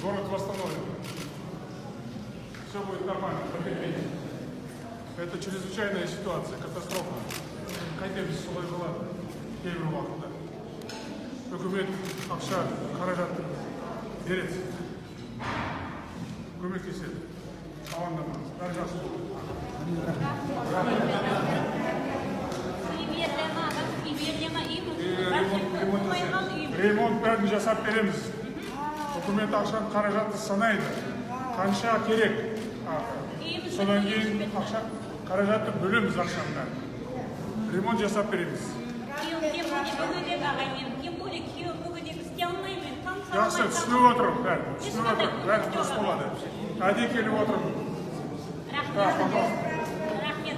Город восстановлен. Все будет нормально, потерпите. Это чрезвычайная ситуация, катастрофа. Қайтеміз солай болады кейбір уақытта. Үкімет ақша, қаражат береді. Көмектеседі. Амандамаңыз. Бәрі жақсы болады. Ремонт бәрін жасап береміз. Үкімет ақшаны қаражатты санайды. Қанша керек. Содан кейін ақша қаражатты бөлеміз ақшаны. Ремонт жасап береміз. Жақсы, түсініп отырмын, бәрі. Түсініп отырмын, бәрі дұрыс болады. Әдей келіп отырмын. Рахмет.